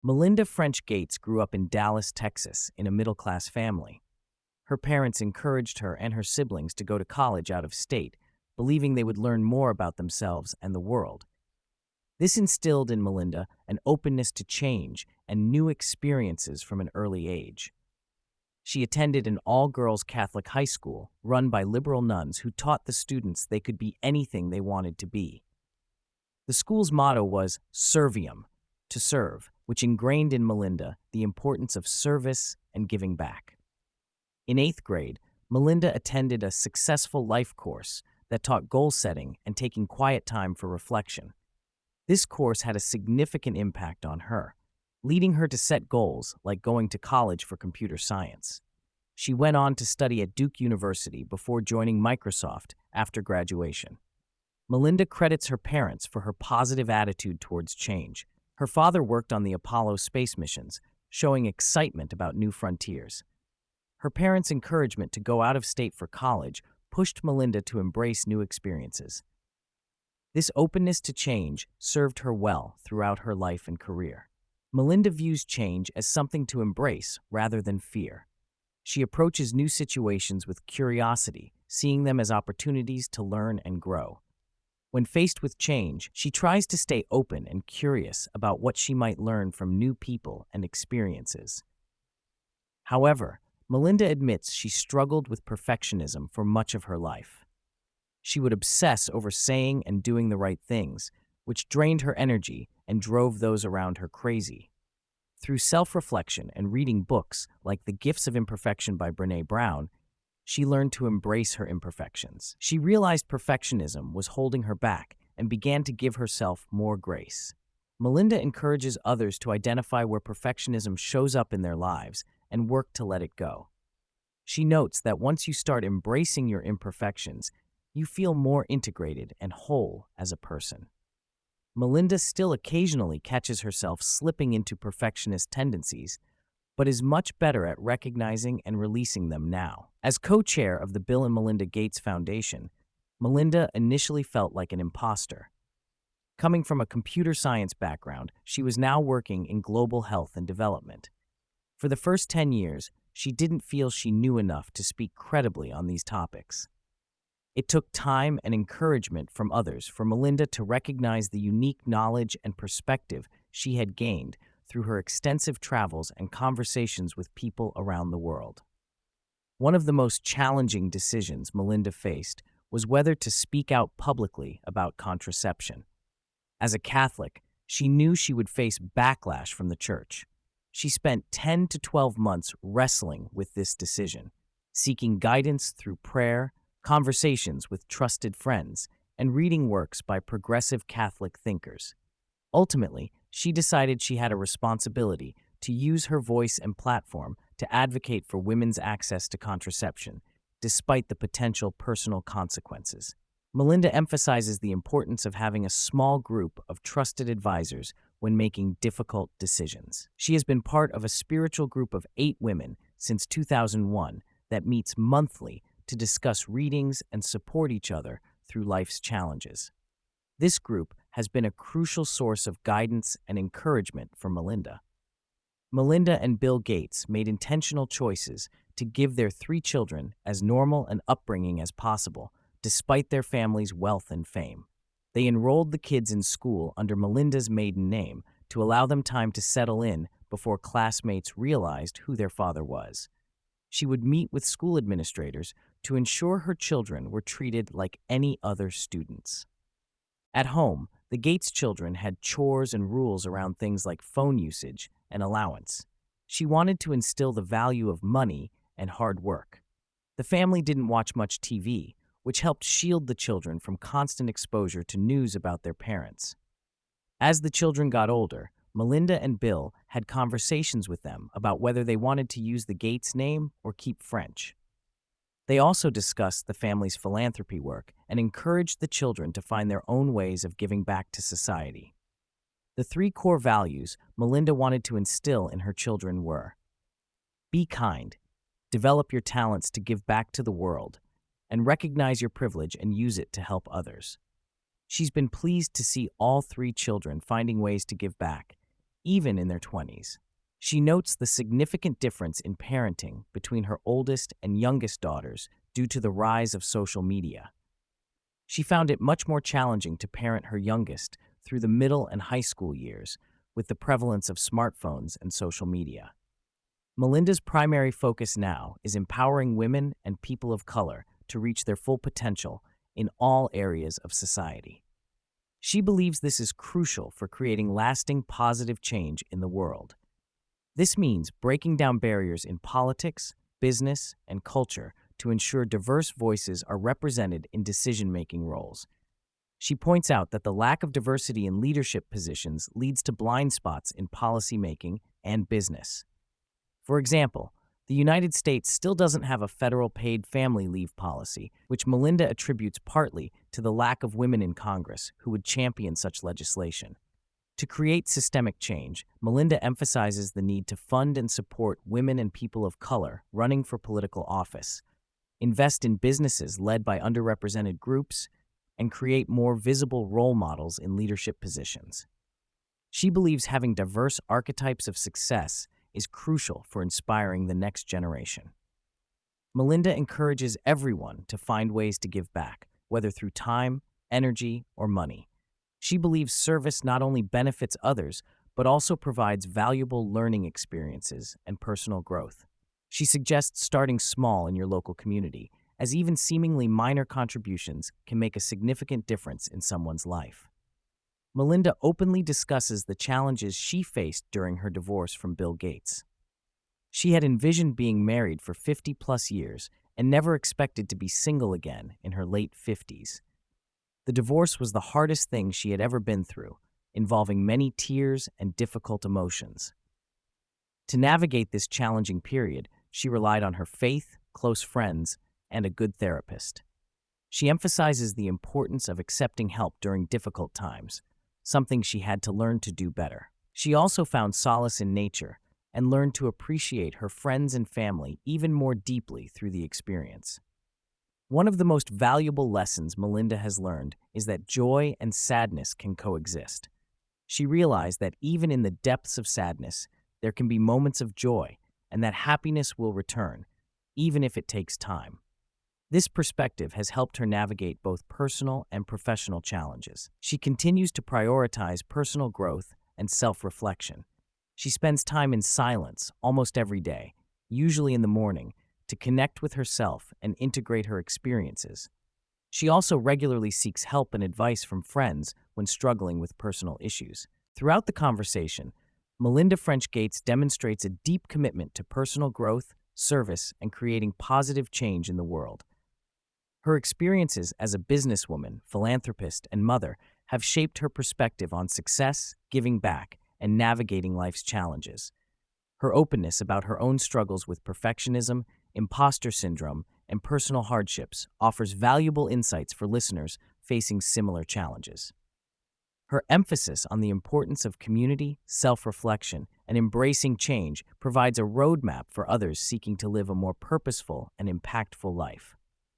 Melinda French Gates grew up in Dallas, Texas, in a middle-class family. Her parents encouraged her and her siblings to go to college out of state, believing they would learn more about themselves and the world. This instilled in Melinda an openness to change and new experiences from an early age. She attended an all-girls Catholic high school run by liberal nuns who taught the students they could be anything they wanted to be. The school's motto was Servium, to serve, which ingrained in Melinda the importance of service and giving back. In 8th grade, Melinda attended a successful life course that taught goal setting and taking quiet time for reflection. This course had a significant impact on her, leading her to set goals like going to college for computer science. She went on to study at Duke University before joining Microsoft after graduation. Melinda credits her parents for her positive attitude towards change. Her father worked on the Apollo space missions, showing excitement about new frontiers. Her parents' encouragement to go out of state for college pushed Melinda to embrace new experiences. This openness to change served her well throughout her life and career. Melinda views change as something to embrace rather than fear. She approaches new situations with curiosity, seeing them as opportunities to learn and grow. When faced with change, she tries to stay open and curious about what she might learn from new people and experiences. However, Melinda admits she struggled with perfectionism for much of her life. She would obsess over saying and doing the right things, which drained her energy and drove those around her crazy. Through self-reflection and reading books like The Gifts of Imperfection by Brené Brown, she learned to embrace her imperfections. She realized perfectionism was holding her back and began to give herself more grace. Melinda encourages others to identify where perfectionism shows up in their lives and work to let it go. She notes that once you start embracing your imperfections, you feel more integrated and whole as a person. Melinda still occasionally catches herself slipping into perfectionist tendencies, but is much better at recognizing and releasing them now. As co-chair of the Bill and Melinda Gates Foundation, Melinda initially felt like an imposter. Coming from a computer science background, she was now working in global health and development. For the first 10 years, she didn't feel she knew enough to speak credibly on these topics. It took time and encouragement from others for Melinda to recognize the unique knowledge and perspective she had gained through her extensive travels and conversations with people around the world. One of the most challenging decisions Melinda faced was whether to speak out publicly about contraception. As a Catholic, she knew she would face backlash from the church. She spent 10 to 12 months wrestling with this decision, seeking guidance through prayer, conversations with trusted friends, and reading works by progressive Catholic thinkers. Ultimately, she decided she had a responsibility to use her voice and platform to advocate for women's access to contraception, despite the potential personal consequences. Melinda emphasizes the importance of having a small group of trusted advisors when making difficult decisions. She has been part of a spiritual group of 8 women since 2001 that meets monthly to discuss readings and support each other through life's challenges. This group has been a crucial source of guidance and encouragement for Melinda. Melinda and Bill Gates made intentional choices to give their 3 children as normal an upbringing as possible, despite their family's wealth and fame. They enrolled the kids in school under Melinda's maiden name to allow them time to settle in before classmates realized who their father was. She would meet with school administrators to ensure her children were treated like any other students. At home, the Gates children had chores and rules around things like phone usage and allowance. She wanted to instill the value of money and hard work. The family didn't watch much TV, which helped shield the children from constant exposure to news about their parents. As the children got older, Melinda and Bill had conversations with them about whether they wanted to use the Gates name or keep French. They also discussed the family's philanthropy work and encouraged the children to find their own ways of giving back to society. The 3 core values Melinda wanted to instill in her children were: be kind, develop your talents to give back to the world, and recognize your privilege and use it to help others. She's been pleased to see all 3 children finding ways to give back, even in their 20s. She notes the significant difference in parenting between her oldest and youngest daughters due to the rise of social media. She found it much more challenging to parent her youngest through the middle and high school years with the prevalence of smartphones and social media. Melinda's primary focus now is empowering women and people of color to reach their full potential in all areas of society. She believes this is crucial for creating lasting positive change in the world. This means breaking down barriers in politics, business, and culture to ensure diverse voices are represented in decision-making roles. She points out that the lack of diversity in leadership positions leads to blind spots in policymaking and business. For example, the United States still doesn't have a federal paid family leave policy, which Melinda attributes partly to the lack of women in Congress who would champion such legislation. To create systemic change, Melinda emphasizes the need to fund and support women and people of color running for political office, invest in businesses led by underrepresented groups, and create more visible role models in leadership positions. She believes having diverse archetypes of success is crucial for inspiring the next generation. Melinda encourages everyone to find ways to give back, whether through time, energy, or money. She believes service not only benefits others, but also provides valuable learning experiences and personal growth. She suggests starting small in your local community, as even seemingly minor contributions can make a significant difference in someone's life. Melinda openly discusses the challenges she faced during her divorce from Bill Gates. She had envisioned being married for 50-plus years and never expected to be single again in her late 50s. The divorce was the hardest thing she had ever been through, involving many tears and difficult emotions. To navigate this challenging period, she relied on her faith, close friends, and a good therapist. She emphasizes the importance of accepting help during difficult times, something she had to learn to do better. She also found solace in nature and learned to appreciate her friends and family even more deeply through the experience. One of the most valuable lessons Melinda has learned is that joy and sadness can coexist. She realized that even in the depths of sadness, there can be moments of joy, and that happiness will return, even if it takes time. This perspective has helped her navigate both personal and professional challenges. She continues to prioritize personal growth and self-reflection. She spends time in silence almost every day, usually in the morning, to connect with herself and integrate her experiences. She also regularly seeks help and advice from friends when struggling with personal issues. Throughout the conversation, Melinda French Gates demonstrates a deep commitment to personal growth, service, and creating positive change in the world. Her experiences as a businesswoman, philanthropist, and mother have shaped her perspective on success, giving back, and navigating life's challenges. Her openness about her own struggles with perfectionism, imposter syndrome, and personal hardships offers valuable insights for listeners facing similar challenges. Her emphasis on the importance of community, self-reflection, and embracing change provides a roadmap for others seeking to live a more purposeful and impactful life.